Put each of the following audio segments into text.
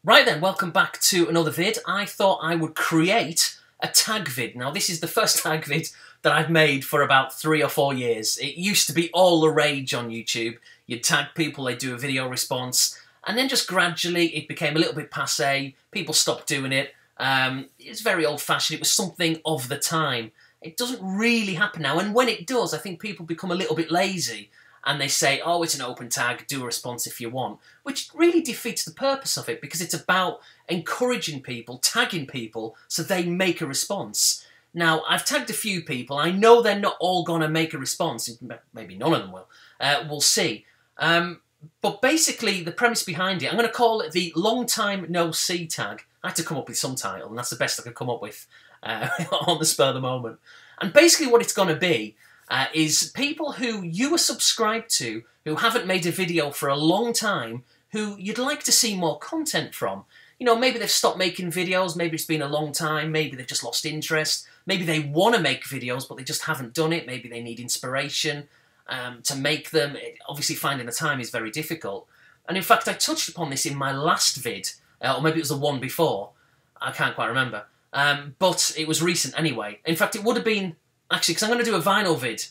Right then, welcome back to another vid. I thought I would create a tag vid. Now this is the first tag vid that I've made for about 3 or 4 years. It used to be all the rage on YouTube. You'd tag people, they'd do a video response, and then just gradually it became a little bit passé. People stopped doing it. It's very old-fashioned. It was something of the time. It doesn't really happen now, and when it does, I think people become a little bit lazy. And they say, oh, it's an open tag, do a response if you want, which really defeats the purpose of it because it's about encouraging people, tagging people, so they make a response. Now, I've tagged a few people. I know they're not all going to make a response. Maybe none of them will. We'll see. But basically, the premise behind it, I'm going to call it the long time no see tag. I had to come up with some title, and that's the best I could come up with on the spur of the moment. And basically what it's going to be is people who you are subscribed to, who haven't made a video for a long time, who you'd like to see more content from. You know, maybe they've stopped making videos, maybe it's been a long time, maybe they've just lost interest, maybe they want to make videos but they just haven't done it, maybe they need inspiration to make them. Obviously finding the time is very difficult. And in fact I touched upon this in my last vid, or maybe it was the one before, I can't quite remember, but it was recent anyway. In fact it would have been, actually, because I'm going to do a vinyl vid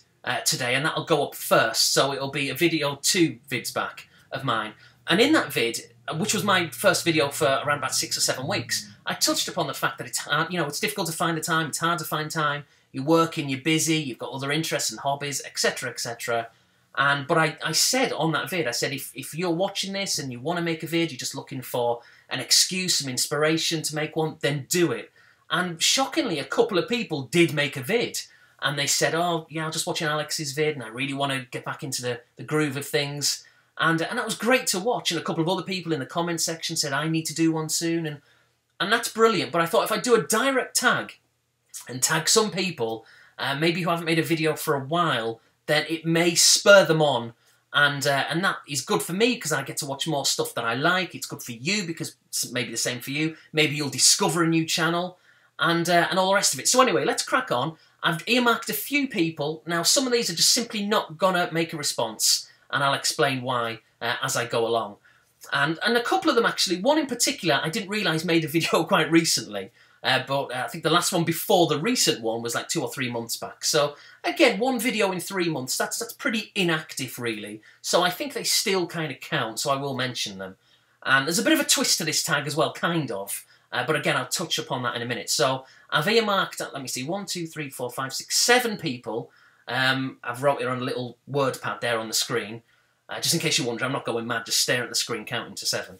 today, and that'll go up first, so it'll be a video 2 vids back of mine. And in that vid, which was my first video for around about 6 or 7 weeks, I touched upon the fact that it's hard, you know, it's difficult to find the time, it's hard to find time, you're working, you're busy, you've got other interests and hobbies, etc, etc. But I said on that vid, I said, if you're watching this and you want to make a vid, you're just looking for an excuse, some inspiration to make one, then do it. And shockingly, a couple of people did make a vid. And they said, oh, yeah, I'm just watching Alex's vid and I really want to get back into the groove of things. And that was great to watch. And a couple of other people in the comment section said, I need to do one soon. And that's brilliant. But I thought if I do a direct tag and tag some people, maybe who haven't made a video for a while, then it may spur them on. And that is good for me because I get to watch more stuff that I like. It's good for you because it's maybe the same for you. Maybe you'll discover a new channel and all the rest of it. So anyway, let's crack on. I've earmarked a few people. Now, some of these are just simply not going to make a response, and I'll explain why as I go along. And a couple of them, actually, one in particular, I didn't realise made a video quite recently, but I think the last one before the recent one was like 2 or 3 months back. So, again, one video in 3 months, that's pretty inactive, really. So I think they still kind of count, so I will mention them. And there's a bit of a twist to this tag as well, kind of. But again, I'll touch upon that in a minute. So I've earmarked, let me see, 1, 2, 3, 4, 5, 6, 7 people. I've wrote it on a little word pad there on the screen. Just in case you wonder, I'm not going mad, just stare at the screen counting to 7.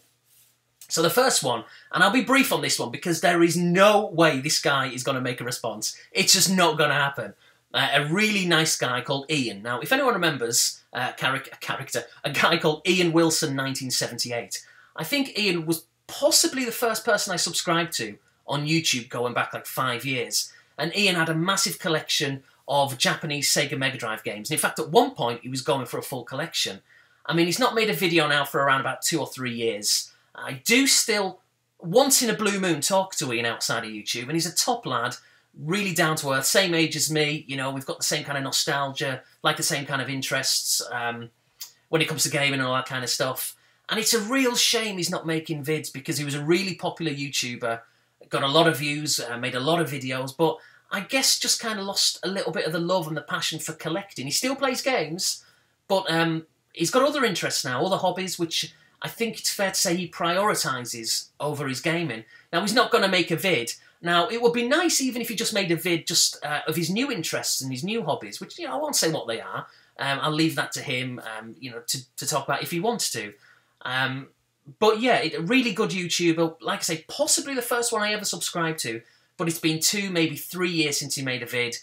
So the first one, and I'll be brief on this one because there is no way this guy is going to make a response. It's just not going to happen. A really nice guy called Ian. Now, if anyone remembers a guy called Ian Wilson, 1978, I think Ian was possibly the first person I subscribed to on YouTube going back like 5 years. And Ian had a massive collection of Japanese Sega Mega Drive games. And in fact, at one point, he was going for a full collection. I mean, he's not made a video now for around about 2 or 3 years. I do still, once in a blue moon, talk to Ian outside of YouTube. And he's a top lad, really down to earth, same age as me. You know, we've got the same kind of nostalgia, like the same kind of interests when it comes to gaming and all that kind of stuff. And it's a real shame he's not making vids because he was a really popular YouTuber, got a lot of views, made a lot of videos, but I guess just kind of lost a little bit of the love and the passion for collecting. He still plays games, but he's got other interests now, other hobbies, which I think it's fair to say he prioritises over his gaming. Now, he's not going to make a vid. Now, it would be nice even if he just made a vid just of his new interests and his new hobbies, which, you know, I won't say what they are. I'll leave that to him, you know, to talk about if he wants to. But yeah, a really good YouTuber, like I say, possibly the first one I ever subscribed to, but it's been 2, maybe 3 years since he made a vid.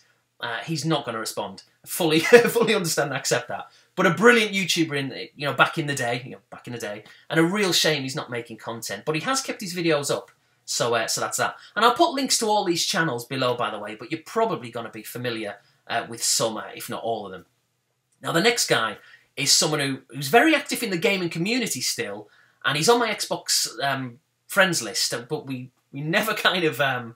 He's not going to respond. Fully understand and accept that. But a brilliant YouTuber back in the day, and a real shame he's not making content. But he has kept his videos up, so that's that. And I'll put links to all these channels below, by the way, but you're probably going to be familiar with some, if not all of them. Now, the next guy is someone who's very active in the gaming community still, and he's on my Xbox friends list, but we never kind of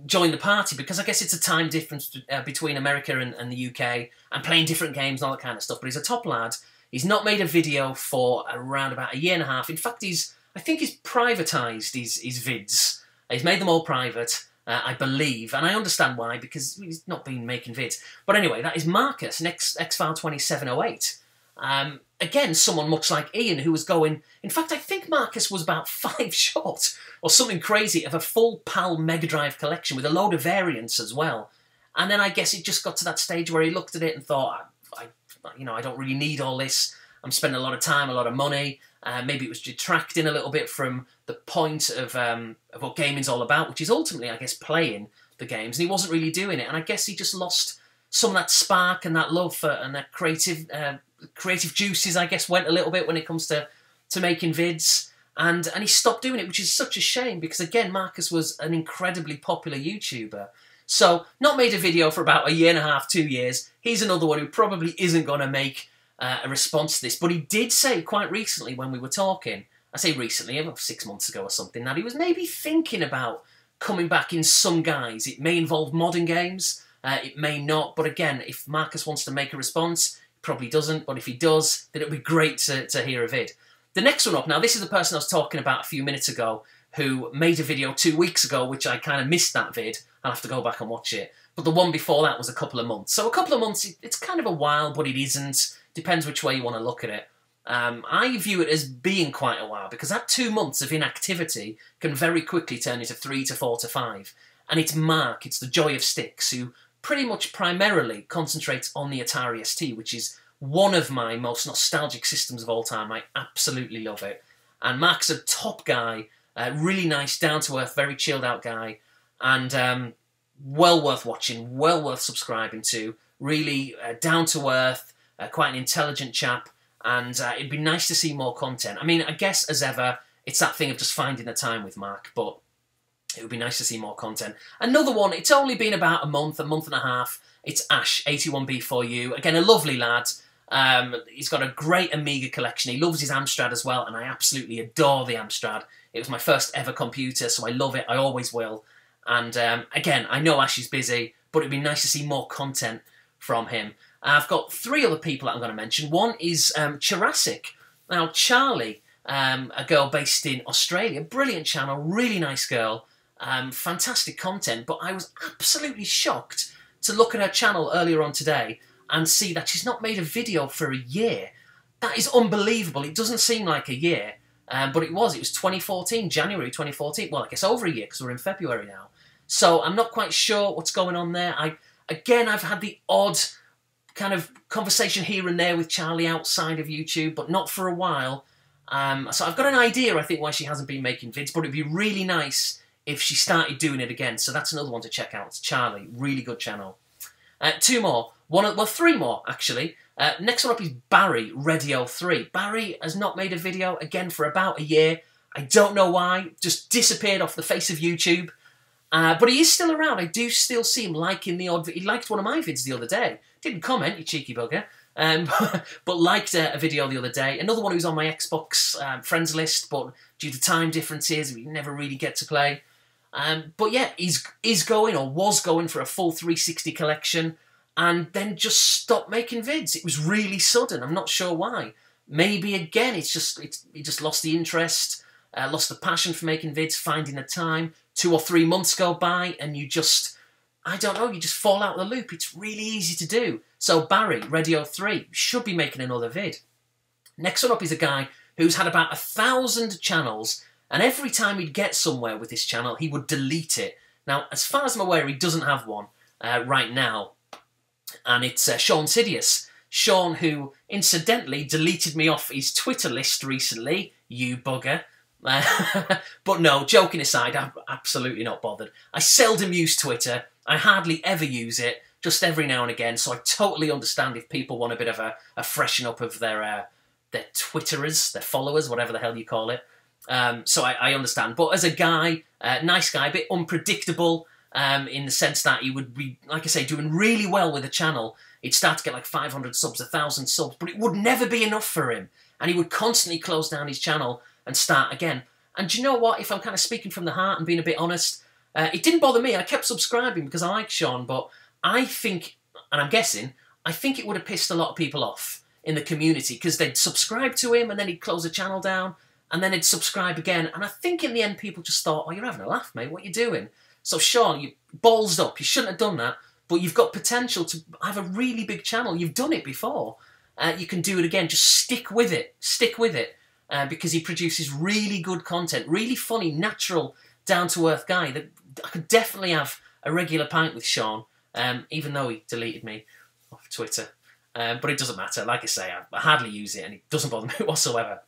joined the party because I guess it's a time difference between America and the UK, and playing different games and all that kind of stuff. But he's a top lad. He's not made a video for around about 1.5 years. In fact, he's I think he's privatised his vids. He's made them all private, I believe, and I understand why, because he's not been making vids. But anyway, that is Marcus, Xfile 2708. Again, someone much like Ian, who was going... In fact, I think Marcus was about 5 short, or something crazy, of a full PAL Mega Drive collection with a load of variants as well. And then I guess it just got to that stage where he looked at it and thought, I don't really need all this. I'm spending a lot of time, a lot of money. Maybe it was detracting a little bit from the point of what gaming's all about, which is ultimately, I guess, playing the games. And he wasn't really doing it. And I guess he just lost some of that spark and that love for and that creative juices, I guess, went a little bit when it comes to making vids. And he stopped doing it, which is such a shame because, again, Marcus was an incredibly popular YouTuber. So, not made a video for about 1.5 to 2 years. He's another one who probably isn't going to make a response to this. But he did say quite recently when we were talking, I say recently, about 6 months ago or something, that he was maybe thinking about coming back in some guise. It may involve modern games, it may not. But again, if Marcus wants to make a response, he probably doesn't. But if he does, then it would be great to hear a vid. The next one up, now this is the person I was talking about a few minutes ago, who made a video 2 weeks ago, which I kind of missed that vid. I'll have to go back and watch it. But the one before that was a couple of months. So a couple of months, it's kind of a while, but it isn't. Depends which way you want to look at it. I view it as being quite a while, because that 2 months of inactivity can very quickly turn into 3 to 4 to 5. And it's Mark, it's the Joy of Sticks, who pretty much primarily concentrates on the Atari ST, which is one of my most nostalgic systems of all time. I absolutely love it. And Mark's a top guy, really nice, down-to-earth, very chilled-out guy, and well worth watching, well worth subscribing to. Really down-to-earth, quite an intelligent chap, and it'd be nice to see more content. I mean, I guess, as ever, it's that thing of just finding the time with Mark, but it would be nice to see more content. Another one, it's only been about a month and a half. It's Ash, 81B4U. Again, a lovely lad. He's got a great Amiga collection. He loves his Amstrad as well, and I absolutely adore the Amstrad. It was my first ever computer, so I love it. I always will. And again, I know Ash is busy, but it'd be nice to see more content from him. I've got 3 other people that I'm going to mention. One is Jurassic. Now, Charlie, a girl based in Australia, brilliant channel, really nice girl, fantastic content, but I was absolutely shocked to look at her channel earlier on today and see that she's not made a video for a year. That is unbelievable. It doesn't seem like a year, but it was 2014, January 2014. Well, I guess over a year, because we're in February now. So I'm not quite sure what's going on there. I've had the odd kind of conversation here and there with Charlie outside of YouTube, but not for a while. So I've got an idea, I think, why she hasn't been making vids, but it'd be really nice if she started doing it again. So that's another one to check out. It's Charlie, really good channel. 2 more. 3 more, actually. Next one up is Barry, Radio3. Barry has not made a video, again, for about a year. I don't know why. Just disappeared off the face of YouTube. But he is still around. I do still see him liking the odd... He liked one of my vids the other day. Didn't comment, you cheeky bugger. But liked a video the other day. Another one who's on my Xbox friends list, but due to time differences, we never really get to play. But yeah, he's going, or was going, for a full 360 collection, and then just stopped making vids. It was really sudden. I'm not sure why. Maybe, again, he just lost the interest, lost the passion for making vids, finding the time. 2 or 3 months go by, and you just... I don't know, you just fall out of the loop. It's really easy to do. So Barry, Radio3, should be making another vid. Next one up is a guy who's had about 1,000 channels, and every time he'd get somewhere with this channel, he would delete it. Now, as far as I'm aware, he doesn't have one right now, and it's Sean Sidious. Sean, who, incidentally, deleted me off his Twitter list recently, you bugger. But no, joking aside, I'm absolutely not bothered. I seldom use Twitter. I hardly ever use it, just every now and again, so I totally understand if people want a bit of a freshen up of their Twitterers, their followers, whatever the hell you call it. So I understand. But as a guy, nice guy, a bit unpredictable in the sense that he would be, like I say, doing really well with the channel. He'd start to get like 500 subs, 1,000 subs, but it would never be enough for him. And he would constantly close down his channel and start again. And do you know what? If I'm kind of speaking from the heart and being a bit honest, it didn't bother me. I kept subscribing because I like Sean, but I think, and I'm guessing, I think it would have pissed a lot of people off in the community because they'd subscribe to him and then he'd close the channel down. and then he'd subscribe again. And I think in the end, people just thought, oh, you're having a laugh, mate. What are you doing? So, Sean, you ballsed up. You shouldn't have done that. But you've got potential to have a really big channel. You've done it before. You can do it again. Just stick with it. Stick with it. Because he produces really good content. Really funny, natural, down-to-earth guy. That I could definitely have a regular pint with Sean. Even though he deleted me off Twitter. But it doesn't matter. Like I say, I hardly use it and it doesn't bother me whatsoever.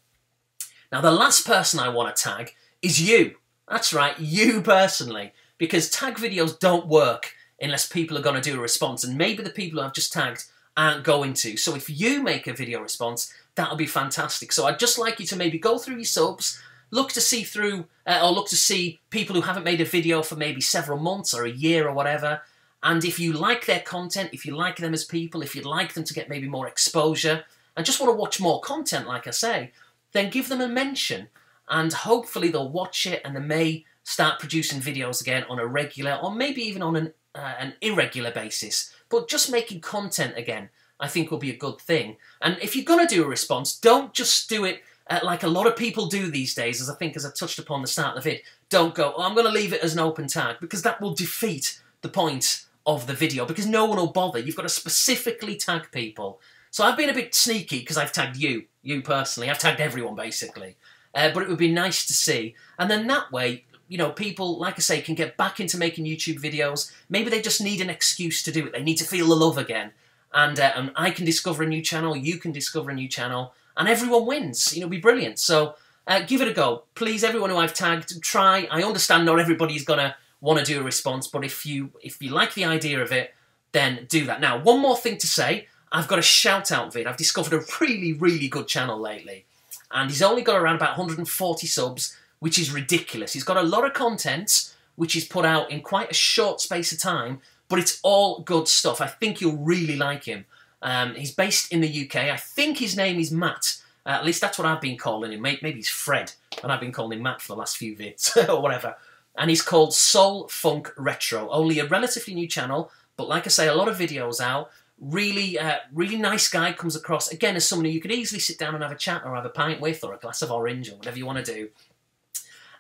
Now, the last person I want to tag is you. That's right, you personally. Because tag videos don't work unless people are going to do a response. And maybe the people who I've just tagged aren't going to. So if you make a video response, that'll be fantastic. So I'd just like you to maybe go through your subs, look to see through, or look to see people who haven't made a video for maybe several months or a year or whatever. And if you like their content, if you like them as people, if you'd like them to get maybe more exposure, and just want to watch more content, like I say, then give them a mention. And hopefully they'll watch it and they may start producing videos again on a regular, or maybe even on an irregular basis. But just making content again, I think will be a good thing. And if you're going to do a response, don't just do it like a lot of people do these days, as I touched upon at the start of the vid. Don't go, oh, I'm going to leave it as an open tag, because that will defeat the point of the video, because no one will bother. You've got to specifically tag people. So I've been a bit sneaky because I've tagged you personally. I've tagged everyone basically. But it would be nice to see. And then that way, you know, people, like I say, can get back into making YouTube videos. Maybe they just need an excuse to do it. They need to feel the love again. And I can discover a new channel, you can discover a new channel, and everyone wins. You know, it'll be brilliant. So give it a go. Please, everyone who I've tagged, try. I understand not everybody's going to want to do a response, but if you like the idea of it, then do that. Now, one more thing to say. I've got a shout-out vid. I've discovered a really, really good channel lately. And he's only got around about 140 subs, which is ridiculous. He's got a lot of content, which he's put out in quite a short space of time, but it's all good stuff. I think you'll really like him. He's based in the UK. I think his name is Matt. At least that's what I've been calling him. Maybe he's Fred, and I've been calling him Matt for the last few vids, or whatever. And he's called Soul Funk Retro. Only a relatively new channel, but like I say, a lot of videos out. Really, really nice guy, comes across, again, as someone who you could easily sit down and have a chat or have a pint with, or a glass of orange, or whatever you want to do.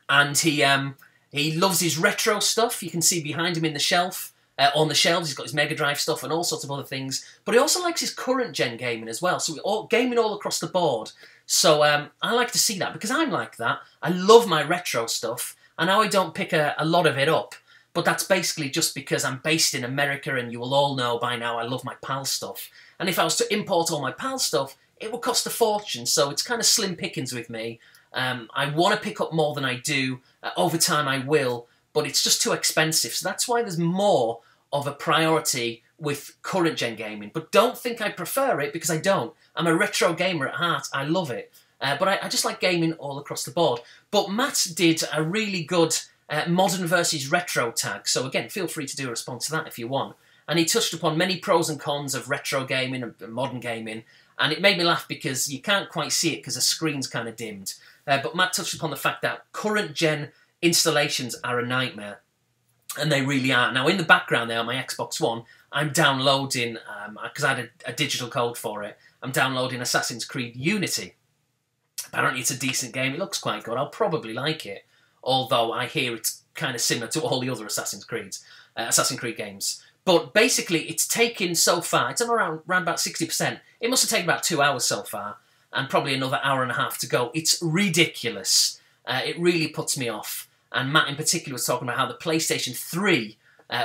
And he loves his retro stuff. You can see behind him in the shelf, on the shelves, he's got his Mega Drive stuff and all sorts of other things. But he also likes his current gen gaming as well. So gaming all across the board. So I like to see that, because I'm like that. I love my retro stuff. I know I don't pick a lot of it up, but that's basically just because I'm based in America, and you will all know by now I love my PAL stuff. And if I was to import all my PAL stuff, it would cost a fortune, so it's kind of slim pickings with me. I want to pick up more than I do. Over time I will, but it's just too expensive. So that's why there's more of a priority with current gen gaming. But don't think I prefer it, because I don't. I'm a retro gamer at heart. I love it. But I just like gaming all across the board. But Matt did a really good modern versus retro tag. So again, feel free to do a response to that if you want. And he touched upon many pros and cons of retro gaming and modern gaming. And it made me laugh because you can't quite see it because the screen's kind of dimmed. But Matt touched upon the fact that current gen installations are a nightmare. And they really are. Now, in the background there on my Xbox One, I'm downloading, because I had a digital code for it, I'm downloading Assassin's Creed Unity. Apparently it's a decent game. It looks quite good. I'll probably like it. Although I hear it's kind of similar to all the other Assassin's Creed games. But basically, it's taken so far, it's around about 60%. It must have taken about 2 hours so far, and probably another hour and a half to go. It's ridiculous. It really puts me off. And Matt in particular was talking about how the PlayStation 3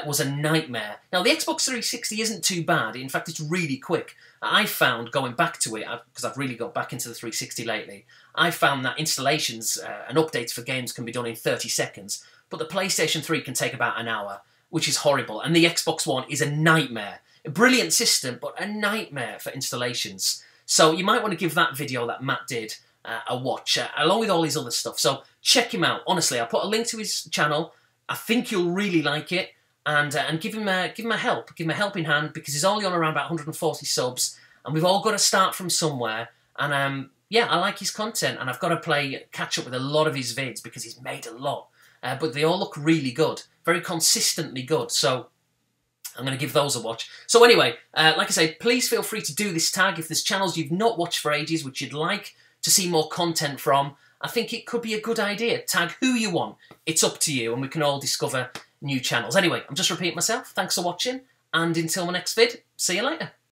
was a nightmare. Now, the Xbox 360 isn't too bad. In fact, it's really quick. I found, going back to it, because I've really got back into the 360 lately, I found that installations and updates for games can be done in 30 seconds, but the PlayStation 3 can take about an hour, which is horrible. And the Xbox One is a nightmare. A brilliant system, but a nightmare for installations. So you might want to give that video that Matt did a watch, along with all his other stuff. So check him out. Honestly, I'll put a link to his channel. I think you'll really like it. And give him a help. Give him a helping hand, because he's only on around about 140 subs. And we've all got to start from somewhere. And yeah, I like his content. And I've got to catch up with a lot of his vids, because he's made a lot. But they all look really good. Very consistently good. So I'm going to give those a watch. So anyway, like I say, please feel free to do this tag if there's channels you've not watched for ages, which you'd like to see more content from. I think it could be a good idea. Tag who you want. It's up to you, and we can all discover new channels. Anyway, I'm just repeating myself. Thanks for watching, and until my next vid, see you later.